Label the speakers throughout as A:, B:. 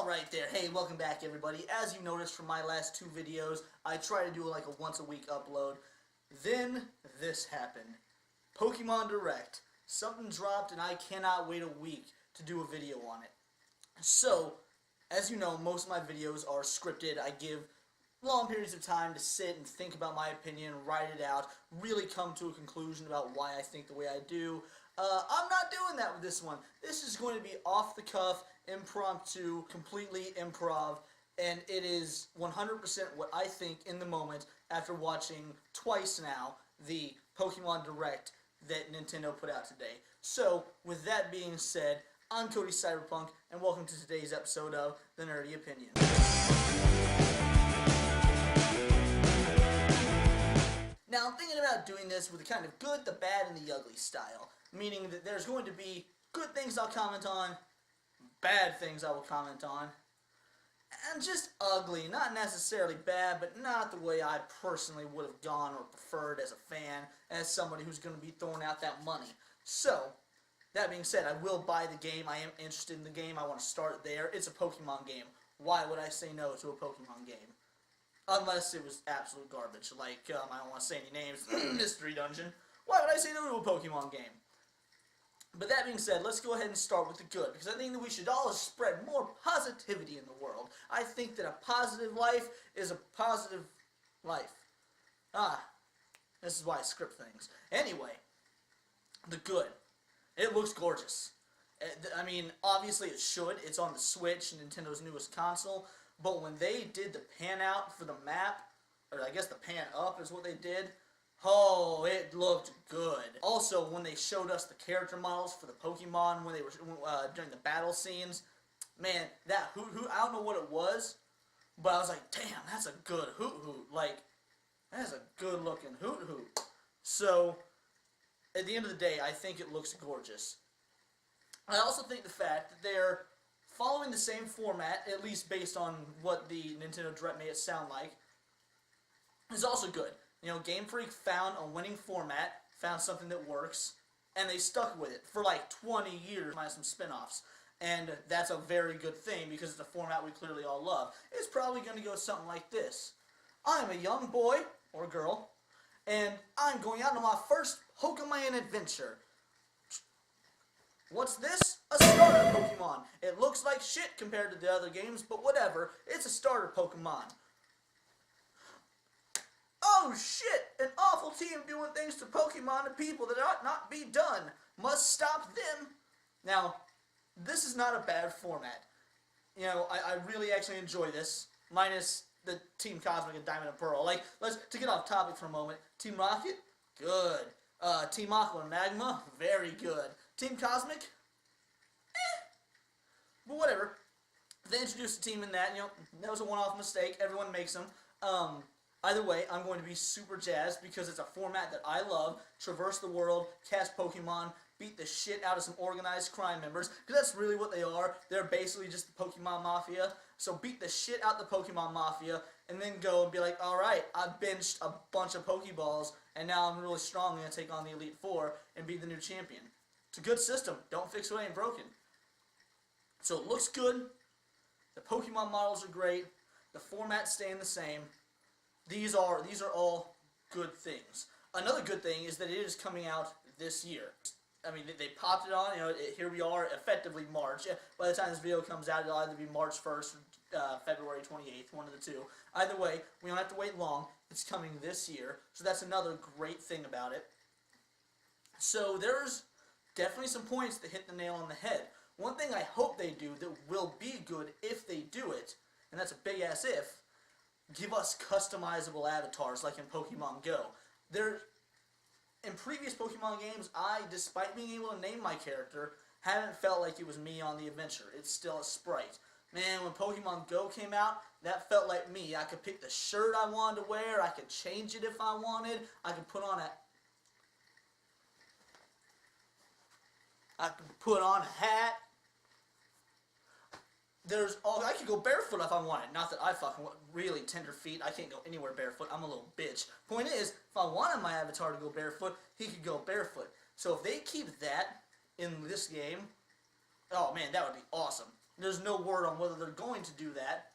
A: Alright there, hey, welcome back everybody. As you noticed from my last two videos, I try to do like a once a week upload. Then, this happened. Pokemon Direct. Something dropped and I cannot wait a week to do a video on it. So, as you know, most of my videos are scripted. I give long periods of time to sit and think about my opinion, write it out, really come to a conclusion about why I think the way I do. I'm not doing that with this one. This is going to be off the cuff, impromptu, completely improv, and it is 100% what I think in the moment after watching twice now the Pokemon Direct that Nintendo put out today. So, with that being said, I'm Cody Cyberpunk, and welcome to today's episode of The Nerdy Opinion. Now, I'm thinking about doing this with the kind of good, the bad, and the ugly style. Meaning that there's going to be good things I'll comment on, bad things I will comment on, and just ugly. Not necessarily bad, but not the way I personally would have gone or preferred as a fan, as somebody who's going to be throwing out that money. So, that being said, I will buy the game. I am interested in the game. I want to start there. It's a Pokemon game. Why would I say no to a Pokemon game? Unless it was absolute garbage, like, I don't want to say any names, Mystery Dungeon. Why would I say no to a Pokemon game? But that being said, let's go ahead and start with the good, because I think that we should all spread more positivity in the world. I think that a positive life is a positive life. This is why I script things. Anyway, the good. It looks gorgeous. I mean, obviously it should. It's on the Switch, Nintendo's newest console. But when they did the pan out for the map, or I guess the pan up is what they did, oh, it looked good. Also, when they showed us the character models for the Pokemon when they were during the battle scenes, man, that Hoot Hoot, I don't know what it was, but I was like, damn, that's a good Hoot Hoot. Like, that's a good looking Hoot Hoot. So, at the end of the day, I think it looks gorgeous. I also think the fact that they're following the same format, at least based on what the Nintendo Direct made it sound like, is also good. You know, Game Freak found a winning format, found something that works, and they stuck with it for like 20 years, minus some spin-offs. And that's a very good thing, because it's a format we clearly all love. It's probably going to go something like this. I'm a young boy, or girl, and I'm going out on my first Pokemon adventure. What's this? A starter Pokemon. It looks like shit compared to the other games, but whatever. It's a starter Pokemon. Oh shit! An awful team doing things to Pokemon and people that ought not be done. Must stop them. Now, this is not a bad format. You know, I really actually enjoy this. Minus the Team Cosmic and Diamond and Pearl. Like, to get off topic for a moment. Team Rocket? Good. Team Aqua and Magma? Very good. Team Cosmic? But whatever. They introduced a team in that, you know, that was a one-off mistake. Everyone makes them. Either way, I'm going to be super jazzed because it's a format that I love. Traverse the world, catch Pokemon, beat the shit out of some organized crime members. Because that's really what they are. They're basically just the Pokemon Mafia. So beat the shit out the Pokemon Mafia and then go and be like, alright, I benched a bunch of Pokeballs and now I'm really strong and going to take on the Elite Four and be the new champion. It's a good system. Don't fix what ain't broken. So it looks good. The Pokemon models are great. The format's staying the same. These are all good things. Another good thing is that it is coming out this year. I mean, they popped it on, you know, here we are, effectively March. By the time this video comes out, it'll either be March 1st or February 28th, one of the two. Either way, we don't have to wait long. It's coming this year, so that's another great thing about it. So there's definitely some points that hit the nail on the head. One thing I hope they do that will be good if they do it, and that's a big-ass if, give us customizable avatars like in Pokemon Go. In previous Pokemon games, despite being able to name my character, haven't felt like it was me on the adventure. It's still a sprite. Man, when Pokemon Go came out, that felt like me. I could pick the shirt I wanted to wear, I could change it if I wanted, I could put on a hat. I could go barefoot if I wanted. Not that I fucking really tender feet. I can't go anywhere barefoot. I'm a little bitch. Point is, if I wanted my avatar to go barefoot, he could go barefoot. So if they keep that in this game, oh man, that would be awesome. There's no word on whether they're going to do that,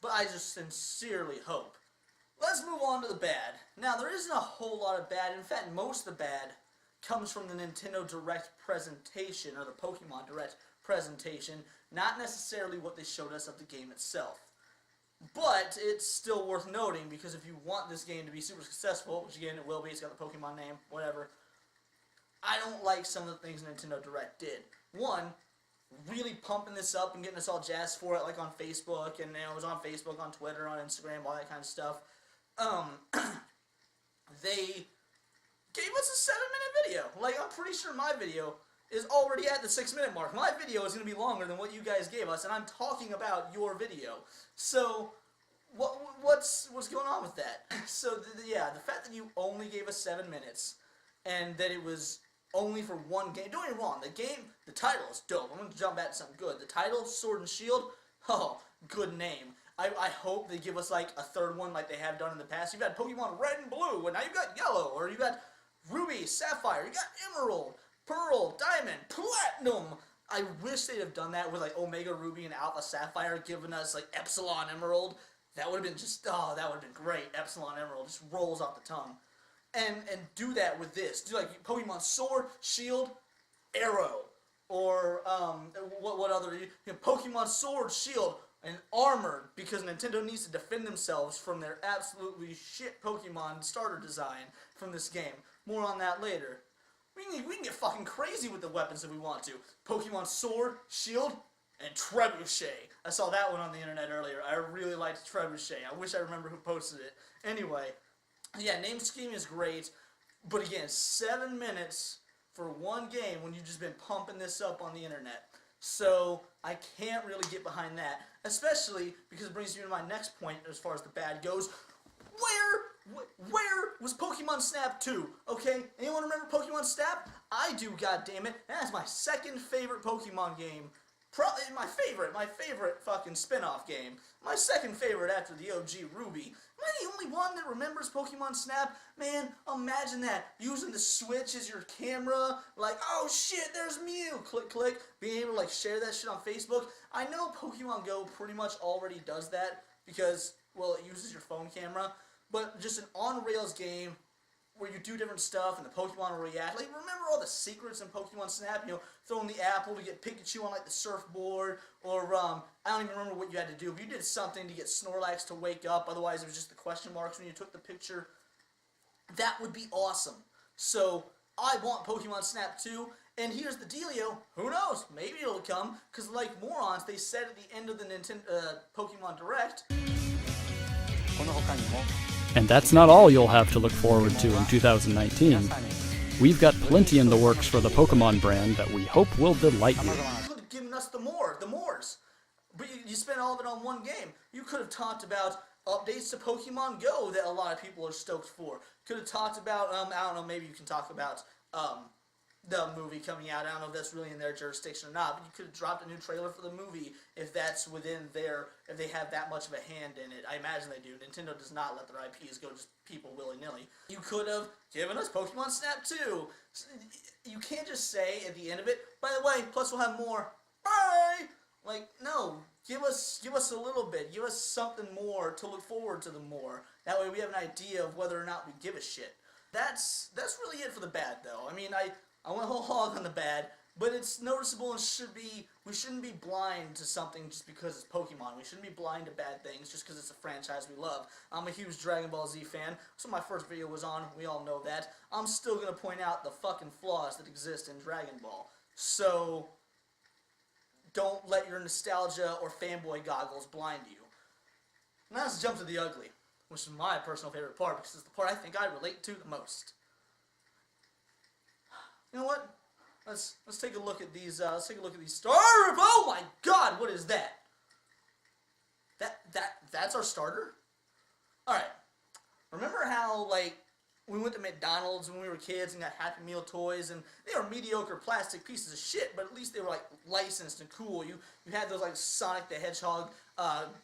A: but I just sincerely hope. Let's move on to the bad. Now, there isn't a whole lot of bad. In fact, most of the bad comes from the Nintendo Direct presentation, or the Pokemon Direct presentation, not necessarily what they showed us of the game itself. But it's still worth noting, because if you want this game to be super successful, which again it will be, it's got the Pokemon name, whatever, I don't like some of the things Nintendo Direct did. One, really pumping this up and getting us all jazzed for it, like on Facebook, and it was on Facebook, on Twitter, on Instagram, all that kind of stuff. They gave us a 7-minute video. Like, I'm pretty sure my video is already at the 6-minute mark. My video is going to be longer than what you guys gave us, and I'm talking about your video. So, what's going on with that? So, yeah, the fact that you only gave us 7 minutes, and that it was only for one game. Don't get me wrong, the title is dope. I'm going to jump back to something good. The title, Sword and Shield, oh, good name. I hope they give us, like, a third one like they have done in the past. You've had Pokemon Red and Blue, and now you've got Yellow, or you've got Ruby, Sapphire, you got Emerald, Pearl, Diamond, Platinum. I wish they'd have done that with, like, Omega Ruby and Alpha Sapphire, giving us, like, Epsilon Emerald. That would have been just, oh, that would have been great. Epsilon Emerald just rolls off the tongue. And do that with this. Do, like, Pokemon Sword, Shield, Arrow. Or, what other, Pokemon Sword, Shield, and Armored, because Nintendo needs to defend themselves from their absolutely shit Pokemon starter design from this game. More on that later. We can get fucking crazy with the weapons if we want to. Pokemon Sword, Shield, and Trebuchet. I saw that one on the internet earlier. I really liked Trebuchet. I wish I remember who posted it. Anyway, yeah, name scheme is great, but again, 7 minutes for one game when you've just been pumping this up on the internet. So, I can't really get behind that, especially because it brings me to my next point as far as the bad goes. Where was Pokemon Snap 2? Okay, anyone remember Pokemon Snap? I do, goddammit. That's my second favorite Pokemon game. Probably my favorite fucking spin-off game. My second favorite after the OG Ruby. Am I the only one that remembers Pokemon Snap? Man, imagine that. Using the Switch as your camera. Like, oh shit, there's Mew. Click, click. Being able to, like, share that shit on Facebook. I know Pokemon Go pretty much already does that because, well, it uses your phone camera. But just an on-rails game where you do different stuff and the Pokemon will react. Like, remember all the secrets in Pokemon Snap? You know, throwing the apple to get Pikachu on, like, the surfboard. Or, I don't even remember what you had to do. But you did something to get Snorlax to wake up. Otherwise, it was just the question marks when you took the picture. That would be awesome. So, I want Pokemon Snap 2. And here's the dealio. Who knows? Maybe it'll come. Because, like morons, they said at the end of the Pokemon Direct...
B: And that's not all you'll have to look forward to in 2019. We've got plenty in the works for the Pokemon brand that we hope will delight you.
A: You could have given us the mores. But you spent all of it on one game. You could have talked about updates to Pokemon Go that a lot of people are stoked for. Could have talked about, I don't know, maybe you can talk about, the movie coming out. I don't know if that's really in their jurisdiction or not, but you could have dropped a new trailer for the movie if that's within if they have that much of a hand in it. I imagine they do. Nintendo does not let their IPs go just people willy-nilly. You could have given us Pokemon Snap 2. You can't just say at the end of it, by the way, plus we'll have more. Bye! Like, no. Give us a little bit. Give us something more to look forward to the more. That way we have an idea of whether or not we give a shit. That's really it for the bad, though. I mean, I went whole hog on the bad, but it's noticeable and we shouldn't be blind to something just because it's Pokemon. We shouldn't be blind to bad things just because it's a franchise we love. I'm a huge Dragon Ball Z fan. That's what my first video was on. We all know that. I'm still going to point out the fucking flaws that exist in Dragon Ball. So, don't let your nostalgia or fanboy goggles blind you. Now let's jump to the ugly, which is my personal favorite part because it's the part I think I relate to the most. You know what? Let's take a look at these. Let's take a look at these stars. Oh my God! What is that? That's our starter. All right. Remember how like we went to McDonald's when we were kids and got Happy Meal toys, and they were mediocre plastic pieces of shit, but at least they were like licensed and cool. You had those like Sonic the Hedgehog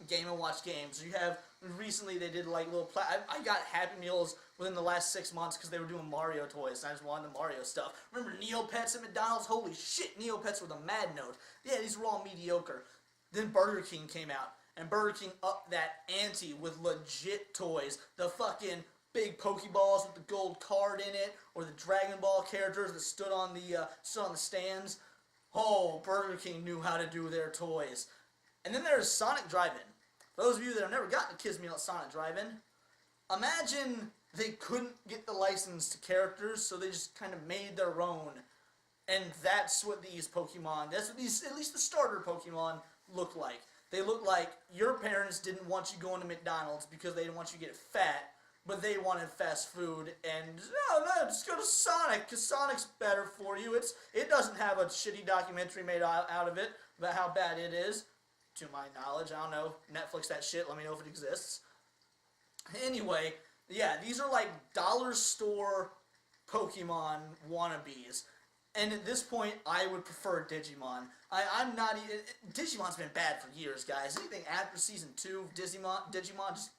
A: Game & Watch games. You have recently they did like little. I got Happy Meals within the last 6 months because they were doing Mario toys, and I just wanted the Mario stuff. Remember Neopets at McDonald's? Holy shit, Neopets were the mad note. Yeah, these were all mediocre. Then Burger King came out, and Burger King upped that ante with legit toys. The fucking big Pokeballs with the gold card in it, or the Dragon Ball characters that stood on the stands. Oh, Burger King knew how to do their toys. And then there's Sonic Drive-In. For those of you that have never gotten a Kids Meal at Sonic Drive-In, imagine they couldn't get the license to characters, so they just kind of made their own. And that's what these Pokemon, that's what these, at least the starter Pokemon, look like. They look like your parents didn't want you going to McDonald's because they didn't want you to get fat, but they wanted fast food, and no, just go to Sonic, because Sonic's better for you. It doesn't have a shitty documentary made out of it about how bad it is, to my knowledge. I don't know, Netflix that shit, let me know if it exists. Anyway, yeah, these are like dollar store Pokemon wannabes. And at this point, I would prefer Digimon. I'm not even... Digimon's been bad for years, guys. Anything after Season 2 of Digimon, just...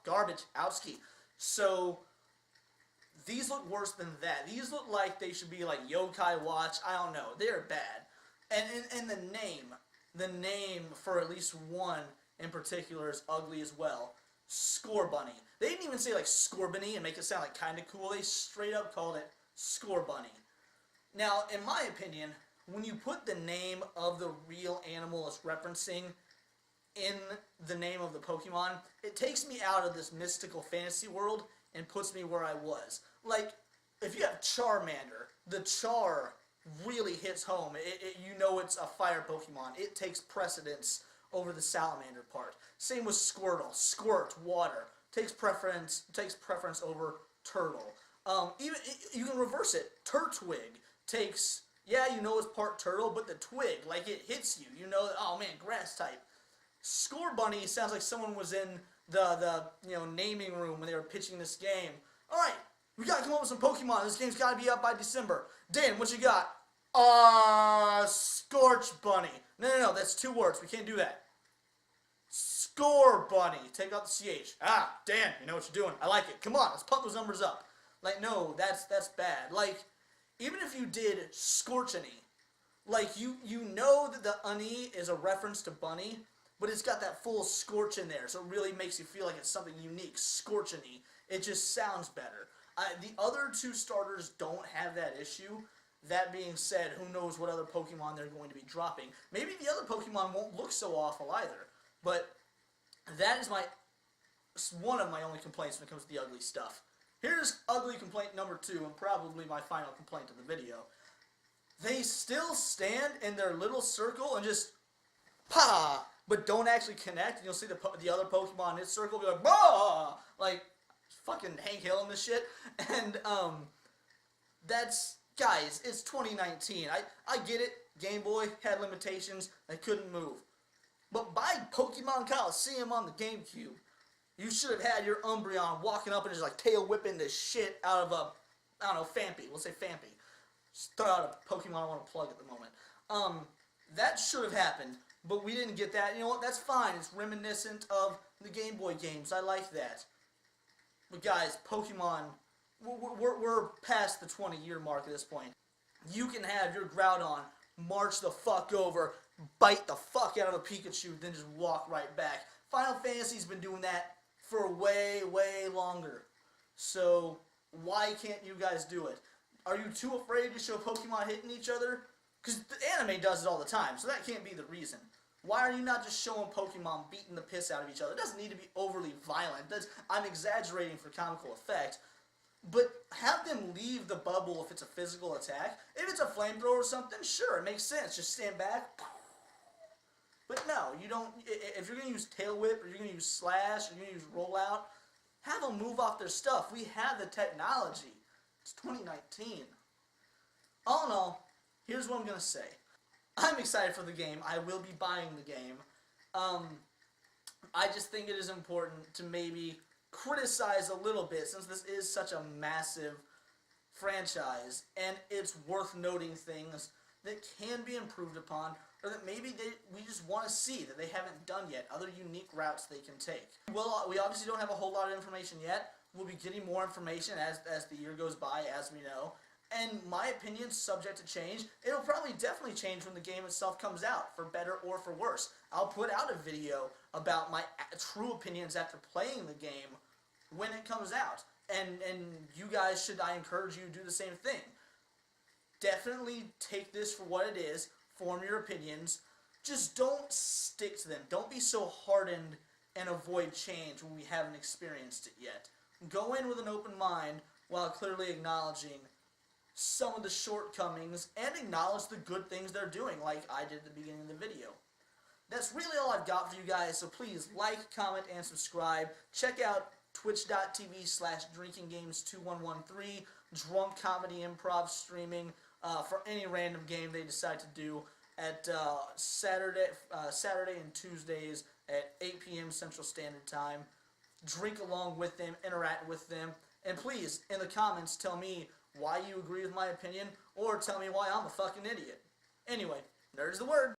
A: garbage. Outski. So, these look worse than that. These look like they should be like Yokai Watch. I don't know. They're bad. And the name for at least one in particular is ugly as well. Scorbunny. They didn't even say like Scorbunny and make it sound like kind of cool. They straight up called it Scorbunny. Now, in my opinion, when you put the name of the real animal it's referencing in the name of the Pokemon, it takes me out of this mystical fantasy world and puts me where I was. Like, if you have Charmander, the Char really hits home. You know it's a fire Pokemon. It takes precedence over the Salamander part. Same with Squirtle. Squirt, water. Takes preference over Turtle. Even you can reverse it. Turtwig takes, yeah, you know it's part turtle, but the twig, like it hits you. You know, oh man, grass type. Scorbunny sounds like someone was in the naming room when they were pitching this game. All right, we gotta come up with some Pokemon. This game's gotta be out by December. Dan, what you got? Scorch Bunny. No, that's 2 words. We can't do that. Scorbunny. Take out the CH. Dan, you know what you're doing. I like it. Come on, let's pump those numbers up. Like, no, that's bad. Like, even if you did Scorchany, like, you know that the Unny is a reference to Bunny, but it's got that full Scorch in there, so it really makes you feel like it's something unique. Scorchany. It just sounds better. The other 2 starters don't have that issue. That being said, who knows what other Pokemon they're going to be dropping. Maybe the other Pokemon won't look so awful either. But that is one of my only complaints when it comes to the ugly stuff. Here's ugly complaint number 2, and probably my final complaint of the video. They still stand in their little circle and just but don't actually connect. And you'll see the other Pokemon in its circle be like, bah! Like, fucking Hank Hill and this shit. And, that's, guys, it's 2019. I get it. Game Boy had limitations. They couldn't move. But by Pokemon Coliseum on the GameCube, you should have had your Umbreon walking up and just like tail whipping the shit out of I don't know, Phanpy. We'll say Phanpy. Just throw out a Pokemon I want to plug at the moment. That should have happened, but we didn't get that. You know what? That's fine. It's reminiscent of the Game Boy games. I like that. But guys, Pokemon, we're past the 20-year mark at this point. You can have your Groudon march the fuck over, bite the fuck out of a Pikachu, then just walk right back. Final Fantasy's been doing that for way, way longer. So, why can't you guys do it? Are you too afraid to show Pokemon hitting each other? Because the anime does it all the time, so that can't be the reason. Why are you not just showing Pokemon beating the piss out of each other? It doesn't need to be overly violent. I'm exaggerating for comical effect. But have them leave the bubble if it's a physical attack. If it's a flamethrower or something, sure, it makes sense. Just stand back. But no, you don't. If you're going to use Tail Whip, or you're going to use Slash, or you're going to use Rollout, have them move off their stuff. We have the technology. It's 2019. All in all, here's what I'm going to say. I'm excited for the game. I will be buying the game. I just think it is important to maybe criticize a little bit, since this is such a massive franchise, and it's worth noting things that can be improved upon, or that maybe we just want to see that they haven't done yet, other unique routes they can take. Well, we obviously don't have a whole lot of information yet. We'll be getting more information as the year goes by, as we know. And my opinion's subject to change. It'll probably definitely change when the game itself comes out, for better or for worse. I'll put out a video about my true opinions after playing the game when it comes out. And you guys should, I encourage you to do the same thing. Definitely take this for what it is, form your opinions, just don't stick to them. Don't be so hardened and avoid change when we haven't experienced it yet. Go in with an open mind while clearly acknowledging some of the shortcomings and acknowledge the good things they're doing, like I did at the beginning of the video. That's really all I've got for you guys, so please like, comment, and subscribe. Check out twitch.tv/drinkinggames2113, drunk comedy improv streaming for any random game they decide to do at Saturday and Tuesdays at 8 p.m. Central Standard Time. Drink along with them, interact with them, and please, in the comments, tell me why you agree with my opinion, or tell me why I'm a fucking idiot. Anyway, nerd's the word.